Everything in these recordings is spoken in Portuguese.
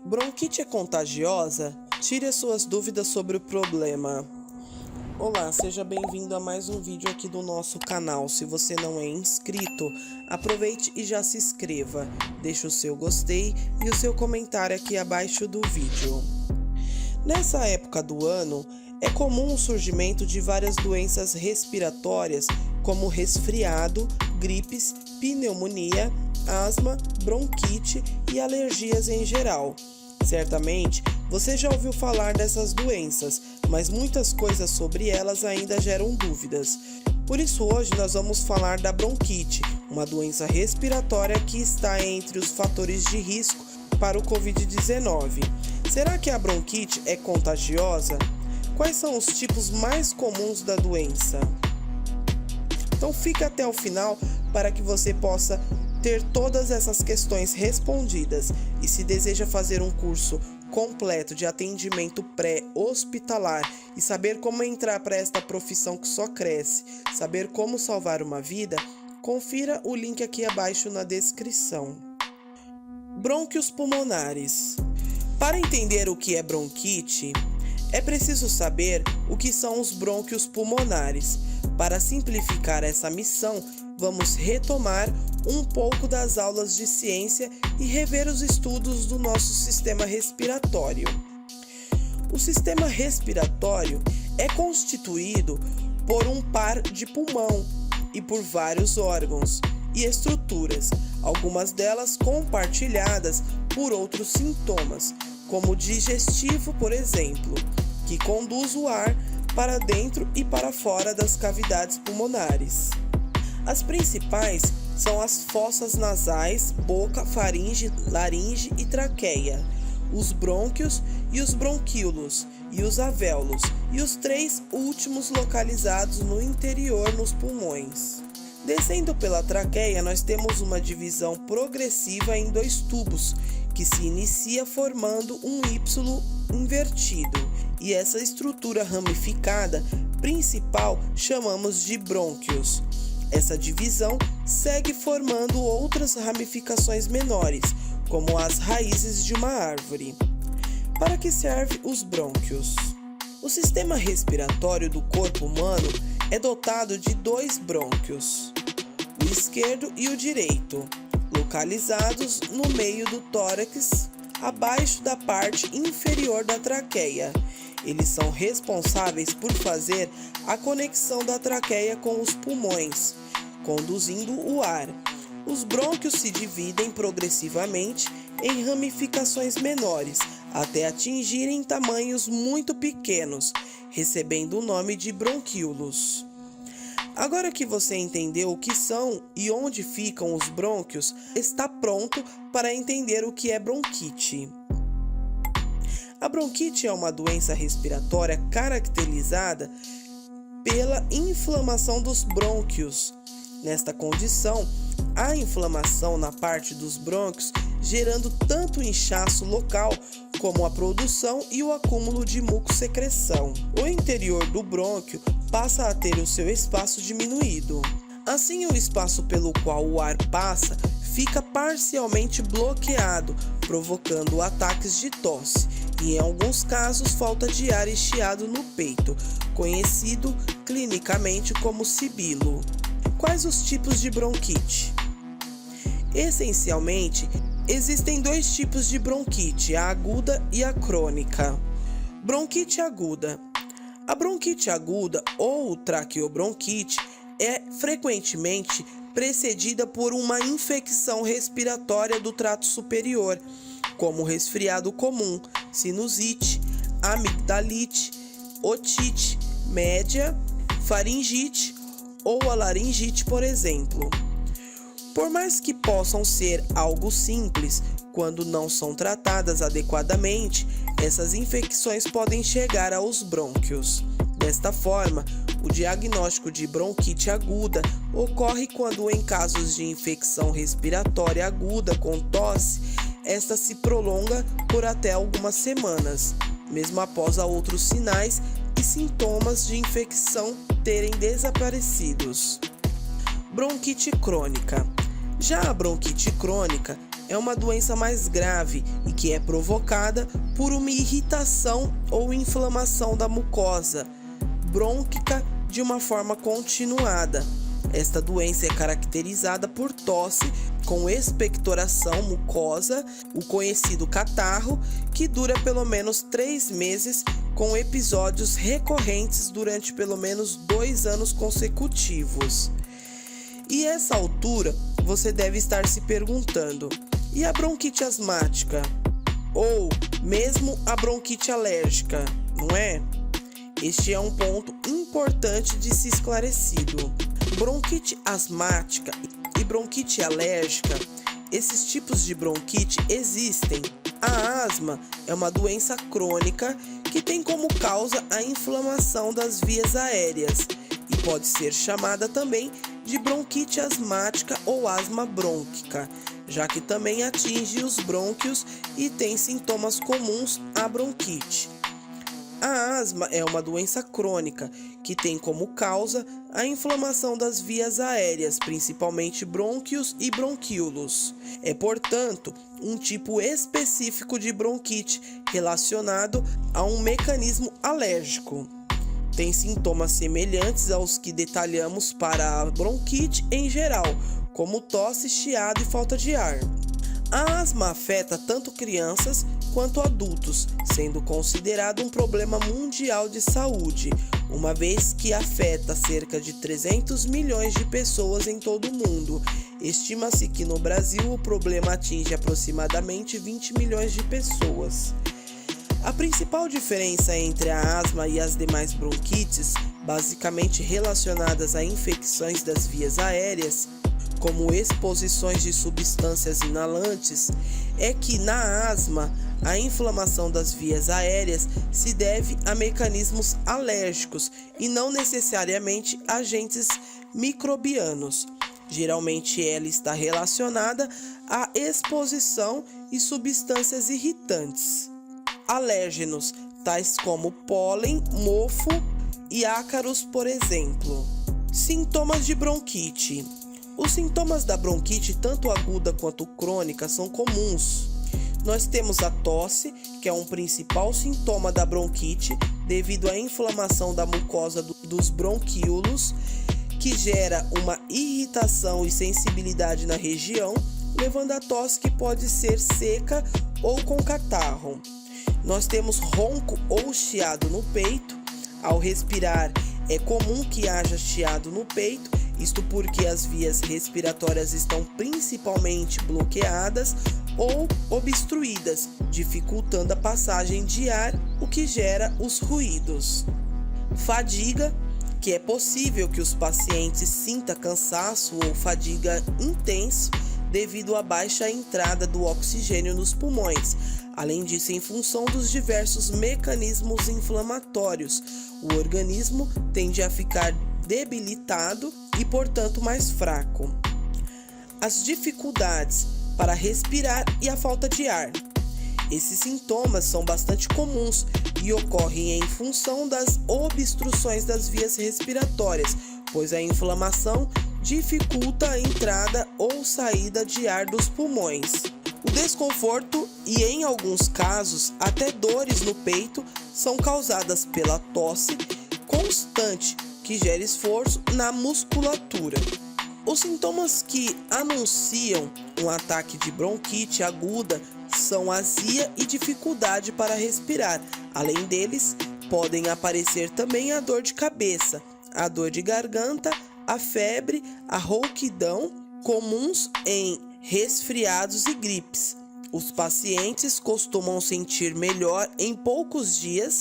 Bronquite é contagiosa? Tire as suas dúvidas sobre o problema. Olá, seja bem-vindo a mais um vídeo aqui do nosso canal. Se você não é inscrito, aproveite e já se inscreva. Deixe o seu gostei e o seu comentário aqui abaixo do vídeo. Nessa época do ano, é comum o surgimento de várias doenças respiratórias, como resfriado, gripes, pneumonia, asma, bronquite e alergias em geral. Certamente, você já ouviu falar dessas doenças, mas muitas coisas sobre elas ainda geram dúvidas. Por isso hoje nós vamos falar da bronquite, uma doença respiratória que está entre os fatores de risco para o Covid-19. Será que a bronquite é contagiosa? Quais são os tipos mais comuns da doença? Então fica até o final para que você possa ter todas essas questões respondidas. E se deseja fazer um curso completo de atendimento pré-hospitalar e saber como entrar para esta profissão que só cresce, saber como salvar uma vida, confira o link aqui abaixo na descrição. Brônquios pulmonares. Para entender o que é bronquite, é preciso saber o que são os brônquios pulmonares. Para simplificar essa missão, vamos retomar um pouco das aulas de ciência e rever os estudos do nosso sistema respiratório. O sistema respiratório é constituído por um par de pulmão e por vários órgãos e estruturas, algumas delas compartilhadas por outros sintomas, como o digestivo, por exemplo, que conduz o ar para dentro e para fora das cavidades pulmonares. As principais são as fossas nasais, boca, faringe, laringe e traqueia, os brônquios e os bronquíolos, e os alvéolos, e os três últimos localizados no interior nos pulmões. Descendo pela traqueia, nós temos uma divisão progressiva em dois tubos, que se inicia formando um Y invertido, e essa estrutura ramificada principal chamamos de brônquios. Essa divisão segue formando outras ramificações menores, como as raízes de uma árvore. Para que servem os brônquios? O sistema respiratório do corpo humano é dotado de dois brônquios, o esquerdo e o direito, localizados no meio do tórax, abaixo da parte inferior da traqueia. Eles são responsáveis por fazer a conexão da traqueia com os pulmões, conduzindo o ar. Os brônquios se dividem progressivamente em ramificações menores, até atingirem tamanhos muito pequenos, recebendo o nome de bronquíolos. Agora que você entendeu o que são e onde ficam os brônquios, está pronto para entender o que é bronquite. A bronquite é uma doença respiratória caracterizada pela inflamação dos brônquios. Nesta condição, há inflamação na parte dos brônquios, gerando tanto o inchaço local como a produção e o acúmulo de mucosecreção. O interior do brônquio passa a ter o seu espaço diminuído. Assim, o espaço pelo qual o ar passa fica parcialmente bloqueado, provocando ataques de tosse e, em alguns casos, falta de ar e chiado no peito, conhecido clinicamente como sibilo. Quais os tipos de bronquite? Essencialmente, existem dois tipos de bronquite, a aguda e a crônica. Bronquite aguda. A bronquite aguda ou traqueobronquite é frequentemente precedida por uma infecção respiratória do trato superior, como resfriado comum, sinusite, amigdalite, otite média, faringite ou a laringite, por exemplo. Por mais que possam ser algo simples, quando não são tratadas adequadamente, essas infecções podem chegar aos brônquios. Desta forma, o diagnóstico de bronquite aguda ocorre quando, em casos de infecção respiratória aguda com tosse, esta se prolonga por até algumas semanas, mesmo após outros sinais e sintomas de infecção terem desaparecidos. Bronquite crônica. Já a bronquite crônica é uma doença mais grave e que é provocada por uma irritação ou inflamação da mucosa brônquica de uma forma continuada. Esta doença é caracterizada por tosse com expectoração mucosa, o conhecido catarro, que dura pelo menos 3 meses, com episódios recorrentes durante pelo menos 2 anos consecutivos. E a essa altura, você deve estar se perguntando: e a bronquite asmática? Ou mesmo a bronquite alérgica, não é? Este é um ponto importante de ser esclarecido. Bronquite asmática e bronquite alérgica, esses tipos de bronquite existem. A asma é uma doença crônica que tem como causa a inflamação das vias aéreas e pode ser chamada também de bronquite asmática ou asma brônquica, já que também atinge os brônquios e tem sintomas comuns à bronquite. A asma é uma doença crônica que tem como causa a inflamação das vias aéreas, principalmente brônquios e bronquíolos. É, portanto, um tipo específico de bronquite relacionado a um mecanismo alérgico. Tem sintomas semelhantes aos que detalhamos para a bronquite em geral, como tosse, chiado e falta de ar. A asma afeta tanto crianças quanto adultos, sendo considerado um problema mundial de saúde, uma vez que afeta cerca de 300 milhões de pessoas em todo o mundo. Estima-se que no Brasil o problema atinge aproximadamente 20 milhões de pessoas. A principal diferença entre a asma e as demais bronquites, basicamente relacionadas a infecções das vias aéreas, como exposições de substâncias inalantes, é que na asma a inflamação das vias aéreas se deve a mecanismos alérgicos e não necessariamente agentes microbianos. Geralmente ela está relacionada à exposição e substâncias irritantes. Alérgenos, tais como pólen, mofo e ácaros, por exemplo. Sintomas de bronquite. Os sintomas da bronquite, tanto aguda quanto crônica, são comuns. Nós temos a tosse, que é um principal sintoma da bronquite, devido à inflamação da mucosa dos bronquíolos, que gera uma irritação e sensibilidade na região, levando a tosse que pode ser seca ou com catarro. Nós temos ronco ou chiado no peito. Ao respirar, é comum que haja chiado no peito, isto porque as vias respiratórias estão principalmente bloqueadas ou obstruídas, dificultando a passagem de ar, o que gera os ruídos. Fadiga, que é possível que os pacientes sintam cansaço ou fadiga intenso devido à baixa entrada do oxigênio nos pulmões. Além disso, em função dos diversos mecanismos inflamatórios, o organismo tende a ficar debilitado e, portanto, mais fraco. As dificuldades para respirar e a falta de ar. Esses sintomas são bastante comuns e ocorrem em função das obstruções das vias respiratórias, pois a inflamação dificulta a entrada ou saída de ar dos pulmões. O desconforto e, em alguns casos, até dores no peito são causadas pela tosse constante que gera esforço na musculatura. Os sintomas que anunciam um ataque de bronquite aguda são azia e dificuldade para respirar. Além deles, podem aparecer também a dor de cabeça, a dor de garganta, a febre, a rouquidão, comuns em resfriados e gripes. Os pacientes costumam sentir melhor em poucos dias,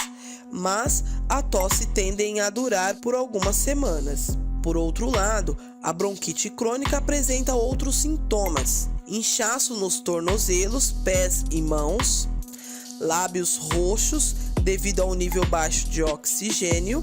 mas a tosse tende a durar por algumas semanas. Por outro lado, a bronquite crônica apresenta outros sintomas: inchaço nos tornozelos, pés e mãos, lábios roxos devido ao nível baixo de oxigênio,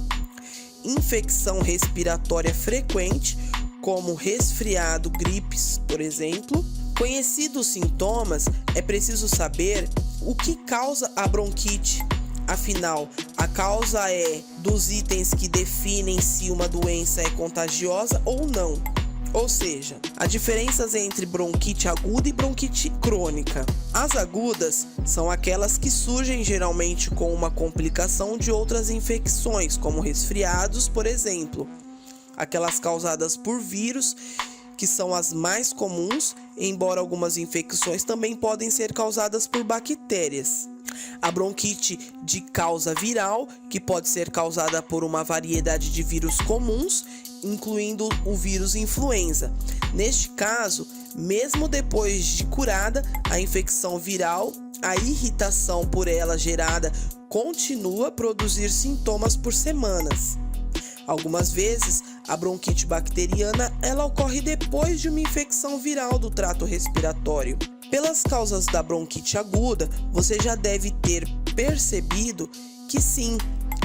infecção respiratória frequente, como resfriado, gripes, por exemplo. Conhecidos os sintomas, é preciso saber o que causa a bronquite. Afinal, a causa é dos itens que definem se uma doença é contagiosa ou não. Ou seja, há diferenças entre bronquite aguda e bronquite crônica. As agudas são aquelas que surgem geralmente com uma complicação de outras infecções, como resfriados, por exemplo. Aquelas causadas por vírus, que são as mais comuns, embora algumas infecções também podem ser causadas por bactérias. A bronquite de causa viral, que pode ser causada por uma variedade de vírus comuns, incluindo o vírus influenza. Neste caso, mesmo depois de curada, a infecção viral, a irritação por ela gerada continua a produzir sintomas por semanas. Algumas vezes, a bronquite bacteriana ela ocorre depois de uma infecção viral do trato respiratório. Pelas causas da bronquite aguda, você já deve ter percebido que sim,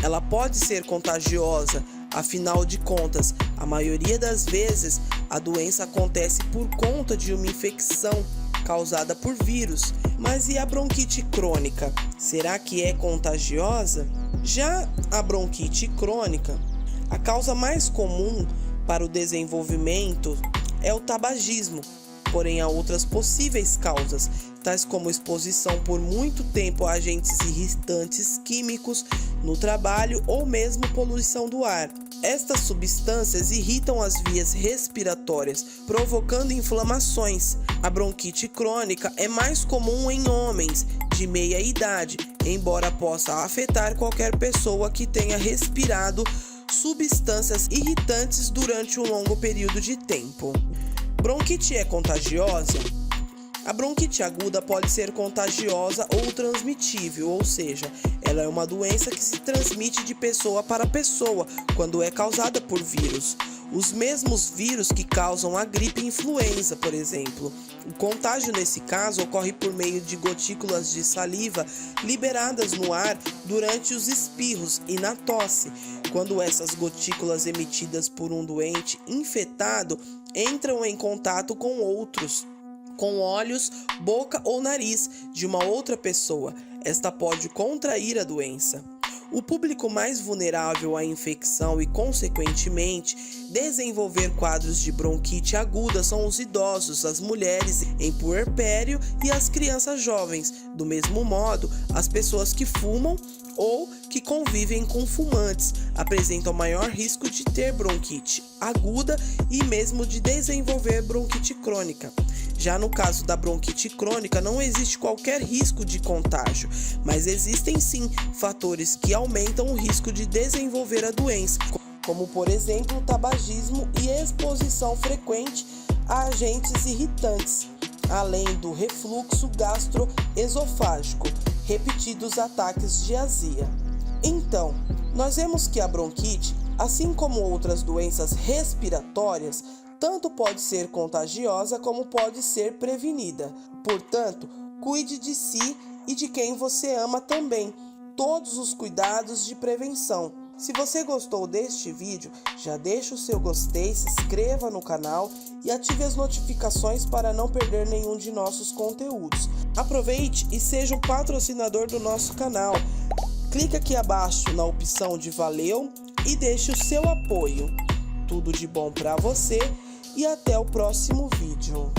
ela pode ser contagiosa. Afinal de contas, a maioria das vezes, a doença acontece por conta de uma infecção causada por vírus. Mas e a bronquite crônica? Será que é contagiosa? Já a bronquite crônica, a causa mais comum para o desenvolvimento é o tabagismo, porém há outras possíveis causas, tais como exposição por muito tempo a agentes irritantes químicos no trabalho ou mesmo poluição do ar. Estas substâncias irritam as vias respiratórias, provocando inflamações. A bronquite crônica é mais comum em homens de meia idade, embora possa afetar qualquer pessoa que tenha respirado substâncias irritantes durante um longo período de tempo. Bronquite é contagiosa? A bronquite aguda pode ser contagiosa ou transmitível, ou seja, ela é uma doença que se transmite de pessoa para pessoa quando é causada por vírus. Os mesmos vírus que causam a gripe influenza, por exemplo. O contágio nesse caso ocorre por meio de gotículas de saliva liberadas no ar durante os espirros e na tosse. Quando essas gotículas emitidas por um doente infectado entram em contato com outros, com olhos, boca ou nariz de uma outra pessoa, esta pode contrair a doença. O público mais vulnerável à infecção e, consequentemente, desenvolver quadros de bronquite aguda são os idosos, as mulheres em puerpério e as crianças jovens. Do mesmo modo, as pessoas que fumam ou que convivem com fumantes apresentam maior risco de ter bronquite aguda e mesmo de desenvolver bronquite crônica. Já no caso da bronquite crônica, não existe qualquer risco de contágio, mas existem sim fatores que aumentam o risco de desenvolver a doença, como por exemplo o tabagismo e exposição frequente a agentes irritantes, além do refluxo gastroesofágico, repetidos ataques de azia. Então, nós vemos que a bronquite, assim como outras doenças respiratórias, tanto pode ser contagiosa como pode ser prevenida. Portanto, cuide de si e de quem você ama também. Todos os cuidados de prevenção. Se você gostou deste vídeo, já deixa o seu gostei, se inscreva no canal e ative as notificações para não perder nenhum de nossos conteúdos. Aproveite e seja um patrocinador do nosso canal. Clique aqui abaixo na opção de valeu e deixe o seu apoio. Tudo de bom para você e até o próximo vídeo.